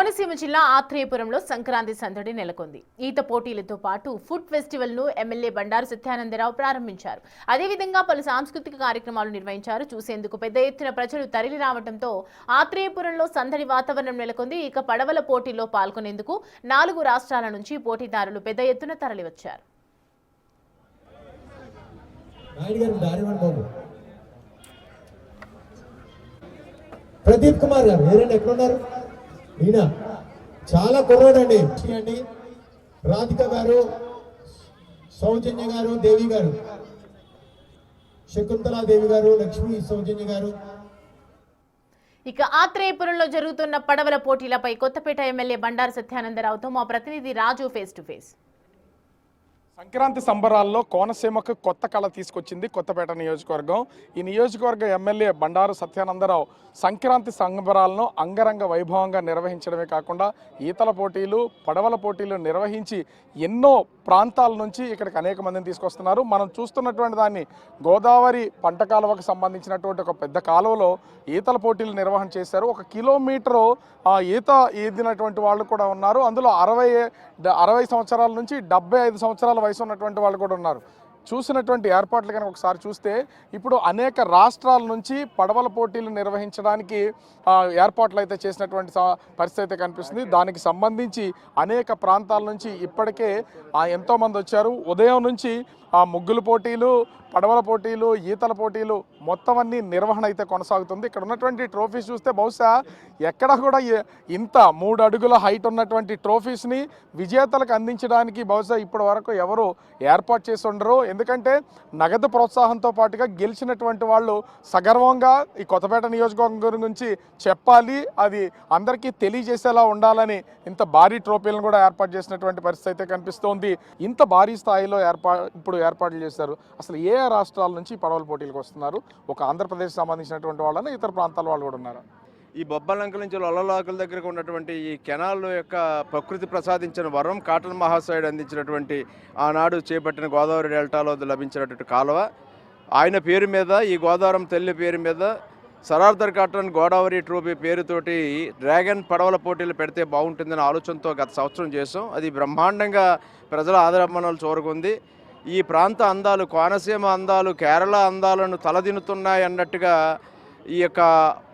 కోనసీమ జిల్లా ఆత్రేయపురంలో సంక్రాంతి సందడి నెలకొంది. ఈత పోటీలతో పాటు ఫుడ్ ఫెస్టివల్ ను ఎమ్మెల్యే బండారు సత్యానందరావు ప్రారంభించారు. అదేవిధంగా పలు సాంస్కృతిక కార్యక్రమాలు నిర్వహించారు. చూసేందుకు పెద్ద ఎత్తున ప్రజలు తరలి రావడంతో ఆత్రేయపురంలో సందడి వాతావరణం నెలకొంది. ఇక పడవల పోటీల్లో పాల్గొనేందుకు 4 రాష్ట్రాల నుంచి పోటీదారులు పెద్ద ఎత్తున తరలివచ్చారు. ప్రదీప్ కుమార్ గారు ఏరండి ఎక్కడున్నారు? ఈయన చాలా కుర్రాడండి. రాధిక గారు, సౌజన్య గారు, దేవి గారు, శకుంతలా దేవి గారు, లక్ష్మీ సౌజన్య గారు. ఇక ఆత్రేయపురంలో జరుగుతున్న పడవల పోటీలపై కొత్తపేట ఎమ్మెల్యే బండారు సత్యానందరావుతో మా ప్రతినిధి రాజు ఫేస్ టు ఫేస్. సంక్రాంతి సంబరాల్లో కోనసీమకు కొత్త కళ తీసుకొచ్చింది కొత్తపేట నియోజకవర్గం. ఈ నియోజకవర్గ ఎమ్మెల్యే బండారు సత్యానందరావు సంక్రాంతి సంబరాలను అంగరంగ వైభవంగా నిర్వహించడమే కాకుండా ఈతల పోటీలు, పడవల పోటీలు నిర్వహించి ఎన్నో ప్రాంతాల నుంచి ఇక్కడికి అనేక మందిని తీసుకొస్తున్నారు. మనం చూస్తున్నటువంటి దాన్ని గోదావరి పంట కాలువకు సంబంధించినటువంటి ఒక పెద్ద కాలువలో ఈతల పోటీలు నిర్వహణ చేశారు. 1 కిలోమీటరు ఈత ఈదినటువంటి వాళ్ళు కూడా ఉన్నారు. అందులో 60 సంవత్సరాల నుంచి 75 సంవత్సరాల వయసు ఉన్నటువంటి వాళ్ళు కూడా ఉన్నారు. చూసినటువంటి ఏర్పాట్లు కనుక ఒకసారి చూస్తే ఇప్పుడు అనేక రాష్ట్రాల నుంచి పడవల పోటీలు నిర్వహించడానికి ఏర్పాట్లు అయితే చేసినటువంటి పరిస్థితి అయితే కనిపిస్తుంది. దానికి సంబంధించి అనేక ప్రాంతాల నుంచి ఇప్పటికే ఎంతోమంది వచ్చారు. ఉదయం నుంచి ముగ్గుల పోటీలు, పడవల పోటీలు, ఈతల పోటీలు మొత్తం అన్ని నిర్వహణ అయితే కొనసాగుతుంది. ఇక్కడ ఉన్నటువంటి ట్రోఫీస్ చూస్తే బహుశా ఎక్కడ కూడా ఇంత 3 అడుగుల హైట్ ఉన్నటువంటి ట్రోఫీస్ని విజేతలకు అందించడానికి బహుశా ఇప్పటి వరకు ఎవరు ఏర్పాటు చేసి ఉండరు. ఎందుకంటే నగదు ప్రోత్సాహంతో పాటుగా గెలిచినటువంటి వాళ్ళు సగర్వంగా ఈ కొత్తపేట నియోజకవర్గం గురించి చెప్పాలి, అది అందరికీ తెలియజేసేలా ఉండాలని ఇంత భారీ ట్రోఫీలను కూడా ఏర్పాటు చేసినటువంటి పరిస్థితి అయితే కనిపిస్తోంది. ఇంత భారీ స్థాయిలో ఇప్పుడు ఏర్పాట్లు చేశారు. అసలు ఏ రాష్ట్రాల నుంచి పడవల పోటీలకు వస్తున్నారు? ఒక ఆంధ్రప్రదేశ్ సంబంధించినటువంటి వాళ్ళని, ఇతర ప్రాంతాల వాళ్ళు కూడా ఉన్నారు. ఈ బొబ్బలంకల నుంచి లొల్లలాకుల దగ్గరకు ఉన్నటువంటి ఈ కెనాల్ యొక్క ప్రకృతి ప్రసాదించిన వరం కాటన్ మహాశయుడు అందించినటువంటి ఆనాడు చేపట్టిన గోదావరి డెల్టాలో లభించినటువంటి కాలువ, ఆయన పేరు మీద, ఈ గోదావరం తల్లి పేరు మీద సరార్దర్ కాటన్ గోదావరి ట్రోఫీ పేరుతోటి డ్రాగన్ పడవల పోటీలు పెడితే బాగుంటుందనే ఆలోచనతో గత సంవత్సరం చేసాం. అది బ్రహ్మాండంగా ప్రజల ఆదరణలు చూరగొంది. ఈ ప్రాంత అందాలు, కోనసీమ అందాలు, కేరళ అందాలను తలదిన్నుతున్నాయి అన్నట్టుగా ఈ యొక్క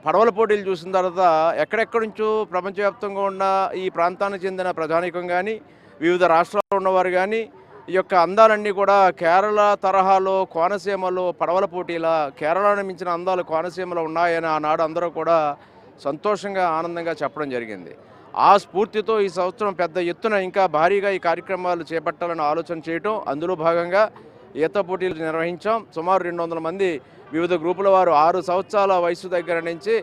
పడవల పోటీలు చూసిన తర్వాత ఎక్కడెక్కడి నుంచో ప్రపంచవ్యాప్తంగా ఉన్న ఈ ప్రాంతానికి చెందిన ప్రజానీకం కానీ, వివిధ రాష్ట్రాల్లో ఉన్నవారు కానీ ఈ యొక్క అందాలన్నీ కూడా కేరళ తరహాలో కోనసీమలో పడవల పోటీల, కేరళను మించిన అందాలు కోనసీమలో ఉన్నాయని ఆనాడు అందరూ కూడా సంతోషంగా, ఆనందంగా చెప్పడం జరిగింది. ఆ స్ఫూర్తితో ఈ సంవత్సరం పెద్ద ఎత్తున ఇంకా భారీగా ఈ కార్యక్రమాలు చేపట్టాలని ఆలోచన చేయటం, అందులో భాగంగా ఈత పోటీలు నిర్వహించాం. సుమారు 200 మంది వివిధ గ్రూపుల వారు 6 సంవత్సరాల వయసు దగ్గర నుంచి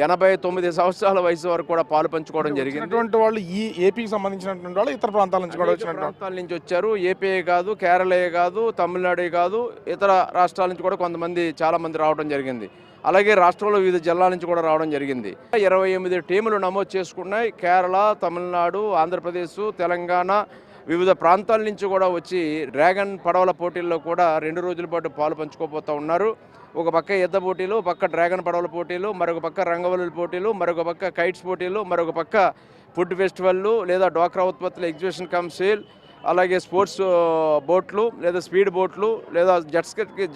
89 సంవత్సరాల వయసు వరకు కూడా పాలు పంచుకోవడం జరిగింది. వాళ్ళు ఈ ఏపీకి సంబంధించినటువంటి వాళ్ళు ఇతర ప్రాంతాల నుంచి కూడా ప్రాంతాల నుంచి వచ్చారు. ఏపీఏ కాదు, కేరళే కాదు, తమిళనాడే కాదు, ఇతర రాష్ట్రాల నుంచి కూడా కొంతమంది, చాలామంది రావడం జరిగింది. అలాగే రాష్ట్రంలో వివిధ జిల్లాల నుంచి కూడా రావడం జరిగింది. 28 టీములు నమోదు చేసుకున్నాయి. కేరళ, తమిళనాడు, ఆంధ్రప్రదేశ్, తెలంగాణ వివిధ ప్రాంతాల నుంచి కూడా వచ్చి డ్రాగన్ పడవల పోటీల్లో కూడా 2 రోజుల పాటు పాలు పంచుకోబోతూ ఉన్నారు. ఒక పక్క ఈత పోటీలు, ఒక పక్క డ్రాగన్ పడవల పోటీలు, మరొక పక్క రంగవల్లుల పోటీలు, మరొక పక్క కైట్స్ పోటీలు, మరొక పక్క ఫుడ్ ఫెస్టివల్లు లేదా డ్వాక్రా ఉత్పత్తుల ఎగ్జిబిషన్ కమ్ సేల్, అలాగే స్పోర్ట్స్ బోట్లు లేదా స్పీడ్ బోట్లు లేదా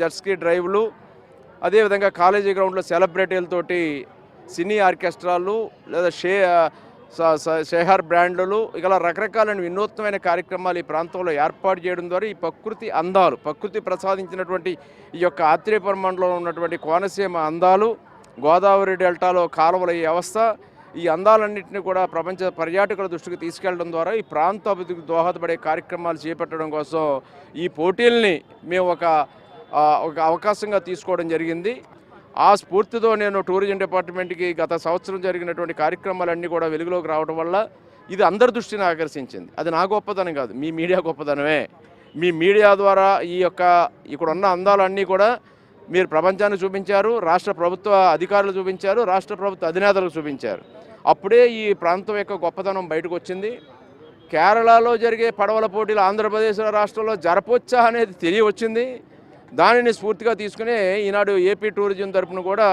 జెట్స్కీ డ్రైవ్లు, అదేవిధంగా కాలేజీ గ్రౌండ్లో సెలబ్రిటీలతోటి సినీ ఆర్కెస్ట్రాలు లేదా షేహర్ బ్రాండ్లు, ఇలా రకరకాలైన వినూత్నమైన కార్యక్రమాలు ఈ ప్రాంతంలో ఏర్పాటు చేయడం ద్వారా ఈ ప్రకృతి అందాలు, ప్రకృతి ప్రసాదించినటువంటి ఈ యొక్క ఆత్రేయపురం మండలంలో ఉన్నటువంటి కోనసీమ అందాలు, గోదావరి డెల్టాలో కాలువల ఈ వ్యవస్థ, ఈ అందాలన్నింటినీ కూడా ప్రపంచ పర్యాటకుల దృష్టికి తీసుకెళ్లడం ద్వారా ఈ ప్రాంత అభివృద్ధికి దోహదపడే కార్యక్రమాలు చేపట్టడం కోసం ఈ పోటీల్ని మేము ఒక అవకాశంగా తీసుకోవడం జరిగింది. ఆ స్ఫూర్తితో నేను టూరిజం డిపార్ట్మెంట్కి గత సంవత్సరం జరిగినటువంటి కార్యక్రమాలన్నీ కూడా వెలుగులోకి రావడం వల్ల ఇది అందరి దృష్టిని ఆకర్షించింది. అది నా గొప్పతనం కాదు, మీ మీడియా గొప్పతనమే. మీ మీడియా ద్వారా ఈ యొక్క ఇక్కడ ఉన్న అందాలన్నీ కూడా మీరు ప్రపంచానికి చూపించారు, రాష్ట్ర ప్రభుత్వ అధికారులు చూపించారు, రాష్ట్ర ప్రభుత్వ అధినేతలకు చూపించారు. అప్పుడే ఈ ప్రాంతం యొక్క గొప్పతనం బయటకు వచ్చింది. కేరళలో జరిగే పడవల పోటీలు ఆంధ్రప్రదేశ్ రాష్ట్రంలో జరపొచ్చా అనేది తెలియవచ్చింది. దానిని స్ఫూర్తిగా తీసుకునే ఈనాడు ఏపీ టూరిజం తరపున కూడా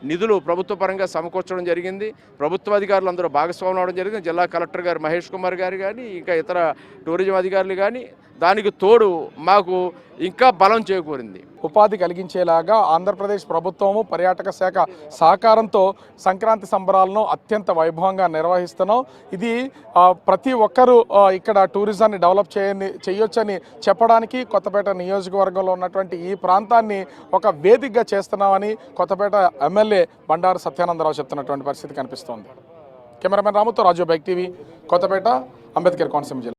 నిధులు ప్రభుత్వ పరంగా సమకూర్చడం జరిగింది. ప్రభుత్వ అధికారులు అందరూ భాగస్వామ్యం అవడం జరిగింది. జిల్లా కలెక్టర్ గారు మహేష్ కుమార్ గారు కానీ ఇంకా ఇతర టూరిజం అధికారులు కానీ దానికి తోడు మాకు ఇంకా బలం చేకూరింది. ఉపాధి కలిగించేలాగా ఆంధ్రప్రదేశ్ ప్రభుత్వము పర్యాటక శాఖ సహకారంతో సంక్రాంతి సంబరాలను అత్యంత వైభవంగా నిర్వహిస్తున్నాం. ఇది ప్రతి ఒక్కరూ ఇక్కడ టూరిజాన్ని డెవలప్ చేయొచ్చని చెప్పడానికి కొత్తపేట నియోజకవర్గంలో ఉన్నటువంటి ఈ ప్రాంతాన్ని ఒక వేదికగా చేస్తున్నామని కొత్తపేట ఎమ్మెల్యే బండారు సత్యానందరావు చెప్తున్నటువంటి పరిస్థితి కనిపిస్తోంది. కెమెరామెన్ రాముతో రాజు బైక్ టీవీ, కొత్తపేట, అంబేద్కర్ కోనసీమ జిల్లా.